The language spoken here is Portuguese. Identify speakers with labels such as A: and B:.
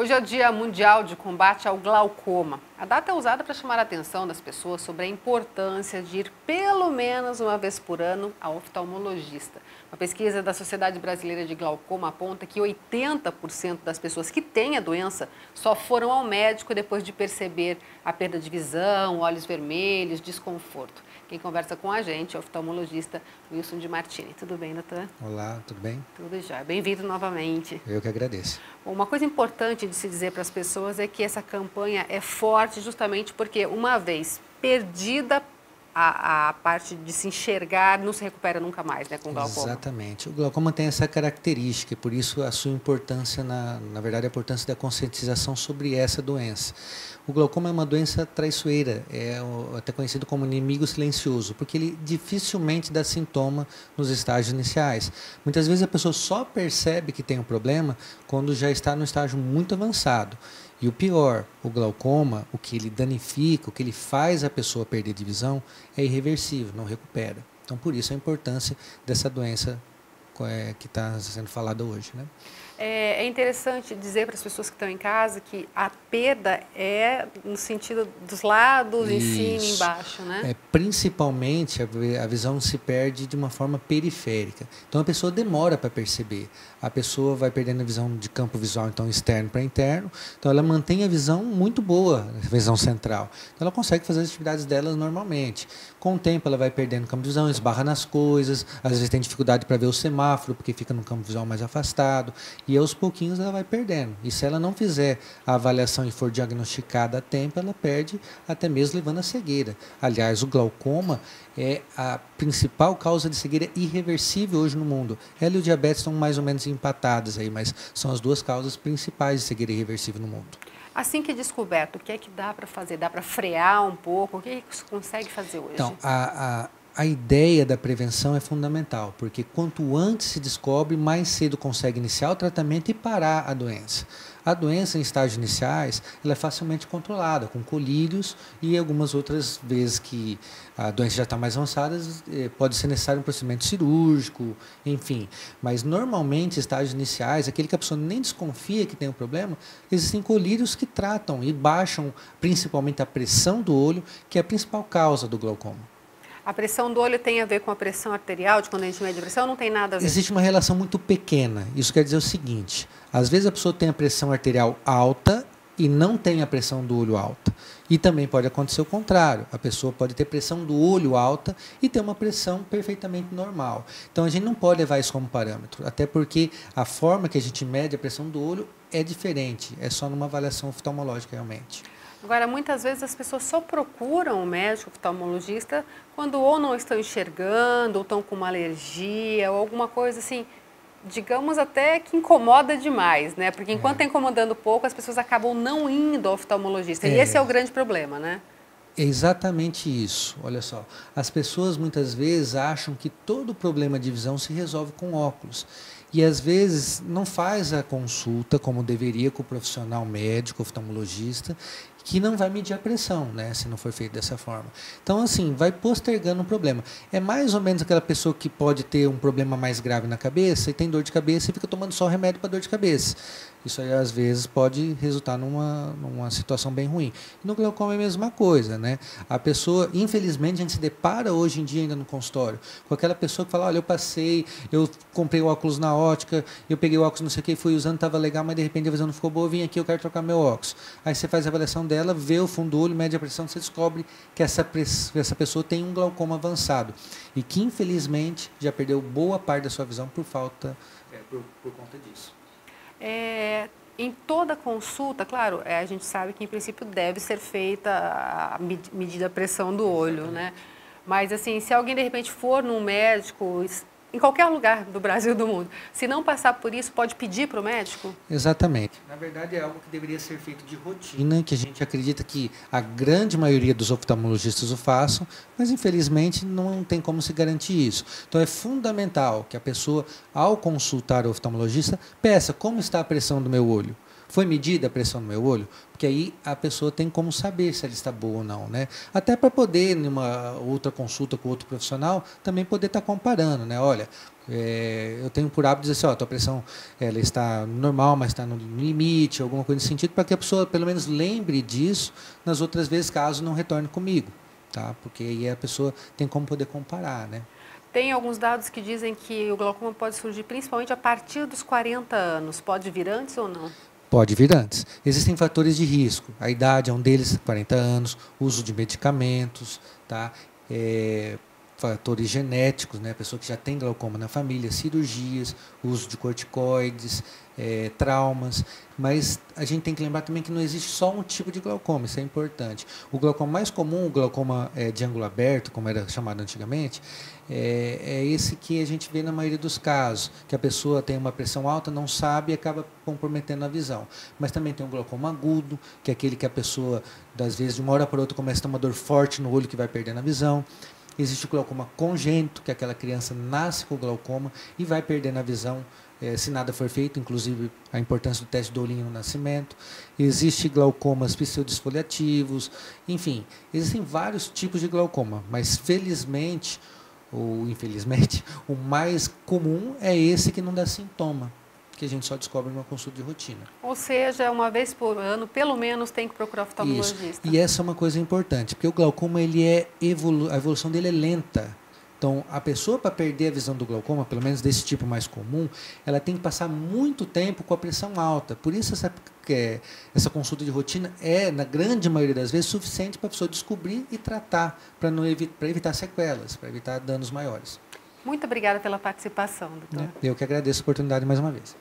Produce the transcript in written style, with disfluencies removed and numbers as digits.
A: Hoje é o Dia Mundial de Combate ao Glaucoma. A data é usada para chamar a atenção das pessoas sobre a importância de ir pelo menos uma vez por ano ao oftalmologista. Uma pesquisa da Sociedade Brasileira de Glaucoma aponta que 80% das pessoas que têm a doença só foram ao médico depois de perceber a perda de visão, olhos vermelhos, desconforto. Quem conversa com a gente é o oftalmologista Wilson de Martini. Tudo bem, doutor?
B: Olá, tudo bem?
A: Tudo já. Bem-vindo novamente.
B: Eu que agradeço.
A: Bom, uma coisa importante de se dizer para as pessoas é que essa campanha é forte justamente porque, uma vez perdida a parte de se enxergar, não se recupera nunca mais, né, com o glaucoma.
B: Exatamente. O glaucoma tem essa característica, por isso a sua importância, na verdade, a importância da conscientização sobre essa doença. O glaucoma é uma doença traiçoeira, até conhecido como inimigo silencioso, porque ele dificilmente dá sintoma nos estágios iniciais. Muitas vezes a pessoa só percebe que tem um problema quando já está no estágio muito avançado. E o pior, o glaucoma, o que ele danifica, o que ele faz a pessoa perder de visão, é irreversível, não recupera. Então, por isso a importância dessa doença que está sendo falada hoje, né?
A: É interessante dizer para as pessoas que estão em casa que a perda é no sentido dos lados, em cima e embaixo, né?
B: Principalmente a visão se perde de uma forma periférica. Então a pessoa demora para perceber. A pessoa vai perdendo a visão de campo visual, então externo para interno. Então ela mantém a visão muito boa, a visão central. Então ela consegue fazer as atividades delas normalmente. Com o tempo ela vai perdendo o campo de visão, esbarra nas coisas, às vezes tem dificuldade para ver o semáforo, porque fica no campo visual mais afastado. E aos pouquinhos ela vai perdendo. E se ela não fizer a avaliação e for diagnosticada a tempo, ela perde até mesmo levando a cegueira. Aliás, o glaucoma é a principal causa de cegueira irreversível hoje no mundo. Ela e o diabetes estão mais ou menos empatadas aí, mas são as duas causas principais de cegueira irreversível no mundo.
A: Assim que é descoberto, o que é que dá para fazer? Dá para frear um pouco? O que é que você consegue fazer hoje?
B: Então, a ideia da prevenção é fundamental, porque quanto antes se descobre, mais cedo consegue iniciar o tratamento e parar a doença. A doença em estágios iniciais ela é facilmente controlada, com colírios e algumas outras vezes que a doença já está mais avançada, pode ser necessário um procedimento cirúrgico, enfim. Mas normalmente, estágios iniciais, aquele que a pessoa nem desconfia que tem um problema, existem colírios que tratam e baixam principalmente a pressão do olho, que é a principal causa do glaucoma.
A: A pressão do olho tem a ver com a pressão arterial, de quando a gente mede a pressão, ou não tem nada a ver?
B: Existe uma relação muito pequena. Isso quer dizer o seguinte, às vezes a pessoa tem a pressão arterial alta e não tem a pressão do olho alta. E também pode acontecer o contrário. A pessoa pode ter pressão do olho alta e ter uma pressão perfeitamente normal. Então a gente não pode levar isso como parâmetro, até porque a forma que a gente mede a pressão do olho é diferente, é só numa avaliação oftalmológica realmente.
A: Agora, muitas vezes as pessoas só procuram o médico oftalmologista quando ou não estão enxergando, ou estão com uma alergia, ou alguma coisa assim, digamos até que incomoda demais, né? Porque enquanto está incomodando pouco, as pessoas acabam não indo ao oftalmologista. E esse é o grande problema, né?
B: É exatamente isso. Olha só, as pessoas muitas vezes acham que todo problema de visão se resolve com óculos. E às vezes não faz a consulta como deveria com o profissional médico, oftalmologista, que não vai medir a pressão, né, se não for feito dessa forma. Então, assim, vai postergando o problema. É mais ou menos aquela pessoa que pode ter um problema mais grave na cabeça e tem dor de cabeça e fica tomando só remédio para dor de cabeça. Isso aí, às vezes, pode resultar numa situação bem ruim. E no glaucoma é a mesma coisa, né? A pessoa, infelizmente, a gente se depara hoje em dia ainda no consultório com aquela pessoa que fala, olha, eu comprei o óculos na ótica, eu peguei o óculos não sei o que, fui usando, estava legal, mas de repente a visão não ficou boa, eu vim aqui, eu quero trocar meu óculos. Aí você faz a avaliação dela, vê o fundo do olho, mede a pressão, você descobre que essa pessoa tem um glaucoma avançado e que, infelizmente, já perdeu boa parte da sua visão por conta disso.
A: Em toda consulta, claro, a gente sabe que em princípio deve ser feita a medida da pressão do olho, né? Mas assim, se alguém de repente for num médico, em qualquer lugar do Brasil e do mundo, se não passar por isso, pode pedir para o médico?
B: Exatamente. Na verdade, é algo que deveria ser feito de rotina, que a gente acredita que a grande maioria dos oftalmologistas o façam, mas infelizmente não tem como se garantir isso. Então é fundamental que a pessoa, ao consultar o oftalmologista, peça como está a pressão do meu olho. Foi medida a pressão no meu olho? Porque aí a pessoa tem como saber se ela está boa ou não, né? Até para poder, numa outra consulta com outro profissional, também poder estar comparando, né? Olha, eu tenho por hábito dizer assim, ó, tua pressão ela está normal, mas está no limite, alguma coisa nesse sentido, para que a pessoa pelo menos lembre disso nas outras vezes, caso não retorne comigo, tá? Porque aí a pessoa tem como poder comparar, né?
A: Tem alguns dados que dizem que o glaucoma pode surgir principalmente a partir dos 40 anos. Pode vir antes ou não?
B: Pode vir antes. Existem fatores de risco. A idade é um deles, 40 anos, uso de medicamentos, tá? Fatores genéticos, né? Pessoa que já tem glaucoma na família, cirurgias, uso de corticoides, traumas. Mas a gente tem que lembrar também que não existe só um tipo de glaucoma, isso é importante. O glaucoma mais comum, o glaucoma de ângulo aberto, como era chamado antigamente, é esse que a gente vê na maioria dos casos, que a pessoa tem uma pressão alta, não sabe e acaba comprometendo a visão. Mas também tem o glaucoma agudo, que é aquele que a pessoa, às vezes, de uma hora para outra, começa a ter uma dor forte no olho que vai perdendo a visão. Existe o glaucoma congênito, que é aquela criança nasce com glaucoma e vai perdendo a visão se nada for feito, inclusive a importância do teste do olhinho no nascimento. Existe glaucomas pseudesfoliativos, enfim, existem vários tipos de glaucoma, mas felizmente ou infelizmente, o mais comum é esse que não dá sintoma, que a gente só descobre numa consulta de rotina.
A: Ou seja, uma vez por ano, pelo menos, tem que procurar oftalmologista.
B: Isso. E essa é uma coisa importante, porque o glaucoma ele a evolução dele é lenta. Então, a pessoa, para perder a visão do glaucoma, pelo menos desse tipo mais comum, ela tem que passar muito tempo com a pressão alta. Por isso, essa consulta de rotina na grande maioria das vezes, suficiente para a pessoa descobrir e tratar, para evitar sequelas, para evitar danos maiores.
A: Muito obrigada pela participação, doutor.
B: Eu que agradeço a oportunidade mais uma vez.